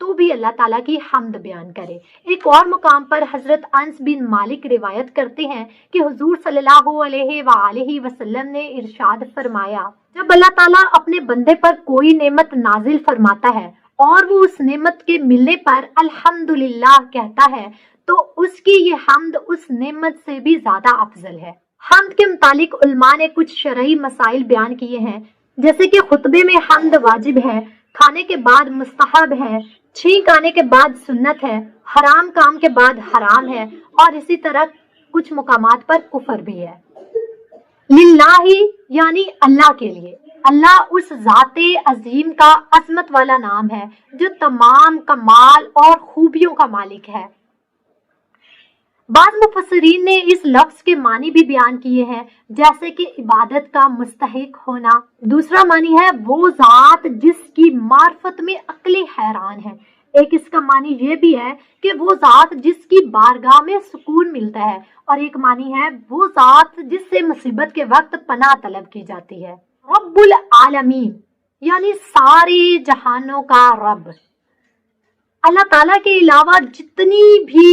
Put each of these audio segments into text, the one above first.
تو بھی اللہ تعالیٰ کی حمد بیان کرے۔ ایک اور مقام پر حضرت انس بن مالک روایت کرتے ہیں کہ حضور صلی اللہ علیہ وآلہ وسلم نے ارشاد فرمایا، جب اللہ تعالیٰ اپنے بندے پر کوئی نعمت نازل فرماتا ہے اور وہ اس نعمت کے ملنے پر الحمدللہ کہتا ہے تو اس کی یہ حمد اس نعمت سے بھی زیادہ افضل ہے۔ حمد کے متعلق علماء نے کچھ شرعی مسائل بیان کیے ہیں، جیسے کہ خطبے میں حمد واجب ہے، کھانے کے بعد مستحب ہے، چھینک آنے کے بعد سنت ہے، حرام کام کے بعد حرام ہے، اور اسی طرح کچھ مقامات پر کفر بھی ہے۔ للہ یعنی اللہ کے لیے، اللہ اس ذات عظیم کا عظمت والا نام ہے جو تمام کمال اور خوبیوں کا مالک ہے۔ بعض مفسرین نے اس لفظ کے معنی بھی بیان کیے ہیں، جیسے کہ عبادت کا مستحق ہونا۔ دوسرا معنی ہے وہ ذات جس کی معرفت میں عقلیں حیران ہے۔ ایک اس کا معنی یہ بھی ہے کہ وہ ذات جس کی بارگاہ میں سکون ملتا ہے، اور ایک معنی ہے وہ ذات جس سے مصیبت کے وقت پناہ طلب کی جاتی ہے۔ رب العالمین یعنی سارے جہانوں کا رب۔ اللہ تعالیٰ کے علاوہ جتنی بھی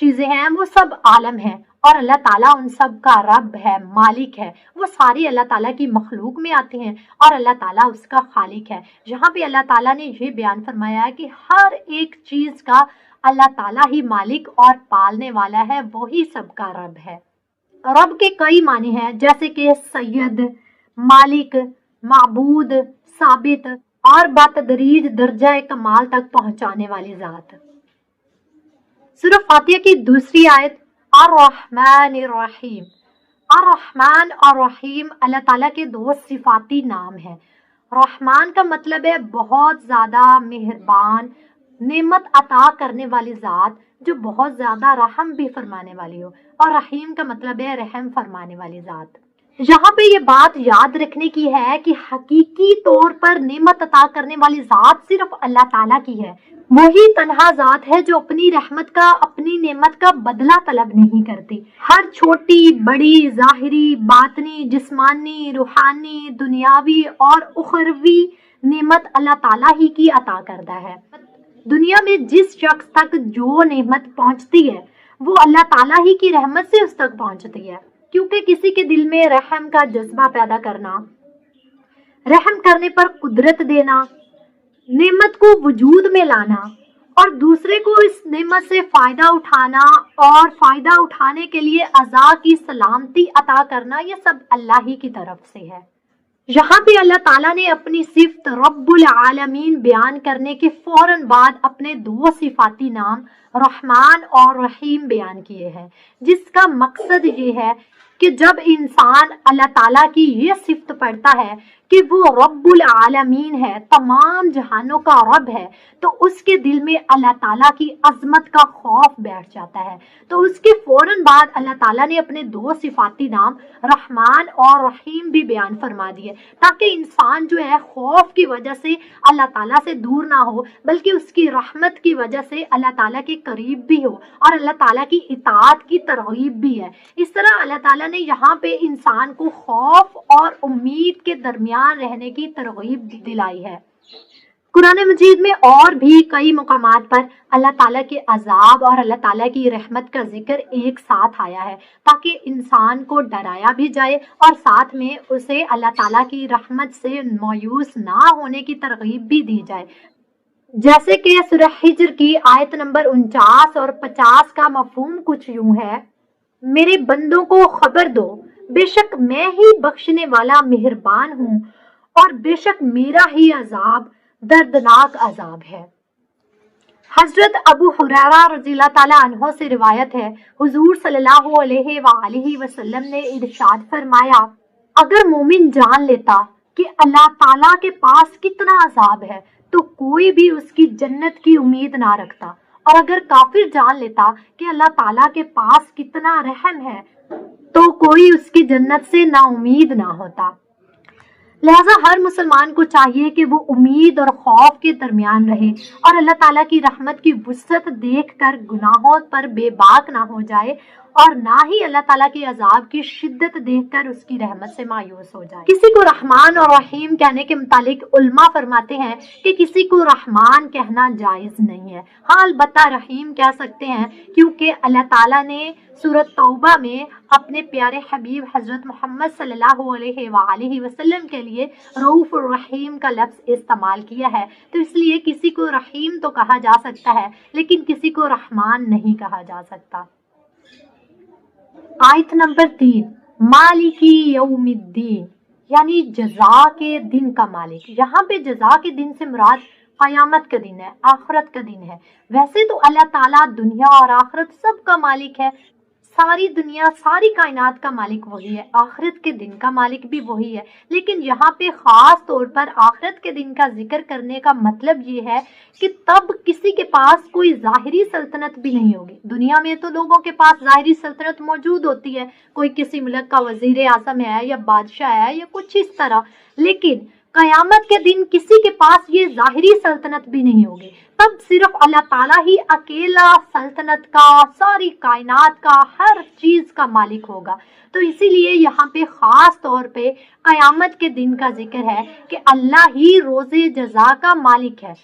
چیزیں ہیں وہ سب عالم ہیں، اور اللہ تعالیٰ ان سب کا رب ہے، مالک ہے۔ وہ ساری اللہ تعالیٰ کی مخلوق میں آتے ہیں اور اللہ تعالیٰ اس کا خالق ہے۔ یہاں پہ اللہ تعالیٰ نے یہ بیان فرمایا ہے کہ ہر ایک چیز کا اللہ تعالیٰ ہی مالک اور پالنے والا ہے، وہی سب کا رب ہے۔ رب کے کئی معنی ہیں، جیسے کہ سید، مالک، معبود، ثابت، اور بتدریج درجہ کمال تک پہنچانے والی ذات۔ سورہ فاتحہ کی دوسری آیت الرحمن الرحیم۔ الرحمن اور رحیم اللہ تعالیٰ کے دو صفاتی نام ہیں۔ رحمان کا مطلب ہے بہت زیادہ مہربان، نعمت عطا کرنے والی ذات جو بہت زیادہ رحم بھی فرمانے والی ہو، اور رحیم کا مطلب ہے رحم فرمانے والی ذات۔ یہاں پہ یہ بات یاد رکھنے کی ہے کہ حقیقی طور پر نعمت عطا کرنے والی ذات صرف اللہ تعالیٰ کی ہے۔ وہی تنہا ذات ہے جو اپنی رحمت کا، اپنی نعمت کا بدلہ طلب نہیں کرتی۔ ہر چھوٹی بڑی، ظاہری، باطنی، جسمانی، روحانی، دنیاوی اور اخروی نعمت اللہ تعالیٰ ہی کی عطا کردہ ہے۔ دنیا میں جس شخص تک جو نعمت پہنچتی ہے وہ اللہ تعالیٰ ہی کی رحمت سے اس تک پہنچتی ہے، کیونکہ کسی کے دل میں رحم کا جذبہ پیدا کرنا، رحم کرنے پر قدرت دینا، نعمت کو وجود میں لانا، اور دوسرے کو اس نعمت سے فائدہ اٹھانا اور فائدہ اٹھانے کے لیے اعضاء کی سلامتی عطا کرنا، یہ سب اللہ ہی کی طرف سے ہے۔ یہاں پہ اللہ تعالیٰ نے اپنی صفت رب العالمین بیان کرنے کے فوراً بعد اپنے دو صفاتی نام رحمان اور رحیم بیان کیے ہیں، جس کا مقصد یہ ہے کہ جب انسان اللہ تعالیٰ کی یہ صفت پڑھتا ہے کہ وہ رب العالمین ہے، تمام جہانوں کا رب ہے، تو اس کے دل میں اللہ تعالیٰ کی عظمت کا خوف بیٹھ جاتا ہے۔ تو اس کے فوراً بعد اللہ تعالیٰ نے اپنے دو صفاتی نام رحمان اور رحیم بھی بیان فرما دیے، تاکہ انسان جو ہے خوف کی وجہ سے اللہ تعالیٰ سے دور نہ ہو، بلکہ اس کی رحمت کی وجہ سے اللہ تعالیٰ کے قریب بھی ہو اور اللہ تعالیٰ کی اطاعت کی ترغیب بھی ہے۔ اس طرح اللہ تعالیٰ نے یہاں پہ انسان کو خوف اور امید کے درمیان رہنے کی ترغیب دلائی ہے۔ قرآن مجید میں اور بھی کئی مقامات پر اللہ تعالیٰ کے عذاب اور اللہ تعالیٰ کی رحمت کا ذکر ایک ساتھ آیا ہے، تاکہ انسان کو ڈرایا بھی جائے اور ساتھ میں اسے اللہ تعالیٰ کی رحمت سے مایوس نہ ہونے کی ترغیب بھی دی جائے۔ جیسے کہ سورہ ہجر کی آیت نمبر 49 اور 50 کا مفہوم کچھ یوں ہے، میرے بندوں کو خبر دو، بے شک میں ہی بخشنے والا مہربان ہوں، اور بے شک میرا ہی عذاب دردناک عذاب ہے۔ حضرت ابو ہریرہ رضی اللہ تعالیٰ عنہ سے روایت ہے، حضور صلی اللہ علیہ وآلہ وسلم نے ارشاد فرمایا، اگر مومن جان لیتا کہ اللہ تعالیٰ کے پاس کتنا عذاب ہے تو کوئی بھی اس کی جنت کی امید نہ رکھتا، اور اگر کافر جان لیتا کہ اللہ تعالیٰ کے پاس کتنا رحم ہے تو کوئی اس کی جنت سے نا امید نہ ہوتا۔ لہٰذا ہر مسلمان کو چاہیے کہ وہ امید اور خوف کے درمیان رہے اور اللہ تعالیٰ کی رحمت کی وسعت دیکھ کر گناہوں پر بے باک نہ ہو جائے اور نہ ہی اللہ تعالیٰ کے عذاب کی شدت دیکھ کر اس کی رحمت سے مایوس ہو جائے۔ کسی کو رحمان اور رحیم کہنے کے متعلق علماء فرماتے ہیں کہ کسی کو رحمان کہنا جائز نہیں ہے، ہاں البتہ رحیم کہہ سکتے ہیں، کیونکہ اللہ تعالیٰ نے سورۃ توبہ میں اپنے پیارے حبیب حضرت محمد صلی اللہ علیہ وآلہ وسلم کے لیے رؤوف الرحیم کا لفظ استعمال کیا ہے، تو اس لیے کسی کو رحیم تو کہا جا سکتا ہے لیکن کسی کو رحمان نہیں کہا جا سکتا۔ آیت نمبر 3، مالکی یوم الدین، یعنی جزا کے دن کا مالک۔ یہاں پہ جزا کے دن سے مراد قیامت کا دن ہے، آخرت کا دن ہے۔ ویسے تو اللہ تعالیٰ دنیا اور آخرت سب کا مالک ہے، ساری دنیا ساری کائنات کا مالک وہی ہے، آخرت کے دن کا مالک بھی وہی ہے، لیکن یہاں پہ خاص طور پر آخرت کے دن کا ذکر کرنے کا مطلب یہ ہے کہ تب کسی کے پاس کوئی ظاہری سلطنت بھی نہیں ہوگی۔ دنیا میں تو لوگوں کے پاس ظاہری سلطنت موجود ہوتی ہے، کوئی کسی ملک کا وزیر اعظم ہے یا بادشاہ ہے یا کچھ اس طرح، لیکن قیامت کے دن کسی کے پاس یہ ظاہری سلطنت بھی نہیں ہوگی، تب صرف اللہ تعالیٰ ہی اکیلا سلطنت کا، ساری کائنات کا، ہر چیز کا مالک ہوگا۔ تو اسی لیے یہاں پہ خاص طور پہ قیامت کے دن کا ذکر ہے کہ اللہ ہی روز جزا کا مالک ہے۔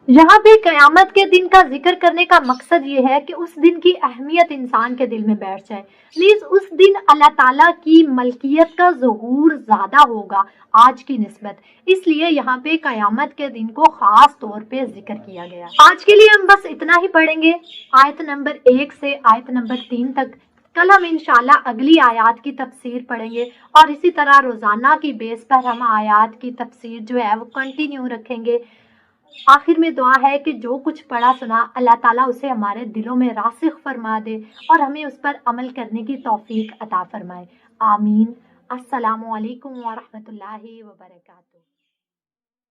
یہاں پہ قیامت کے دن کا ذکر کرنے کا مقصد یہ ہے کہ اس دن کی اہمیت انسان کے دل میں بیٹھ جائے، نیز اس دن اللہ تعالیٰ کی ملکیت کا ظہور زیادہ ہوگا آج کی نسبت، اس لیے یہاں پہ قیامت کے دن کو خاص طور پہ ذکر کیا گیا۔ آج کے لیے ہم بس اتنا ہی پڑھیں گے، آیت نمبر 1 سے آیت نمبر 3 تک۔ کل ہم انشاءاللہ اگلی آیات کی تفسیر پڑھیں گے اور اسی طرح روزانہ کی بیس پر ہم آیات کی تفسیر جو ہے وہ کنٹینیو رکھیں گے۔ آخر میں دعا ہے کہ جو کچھ پڑھا سنا اللہ تعالیٰ اسے ہمارے دلوں میں راسخ فرما دے اور ہمیں اس پر عمل کرنے کی توفیق عطا فرمائے، آمین۔ السلام علیکم ورحمۃ اللہ وبرکاتہ۔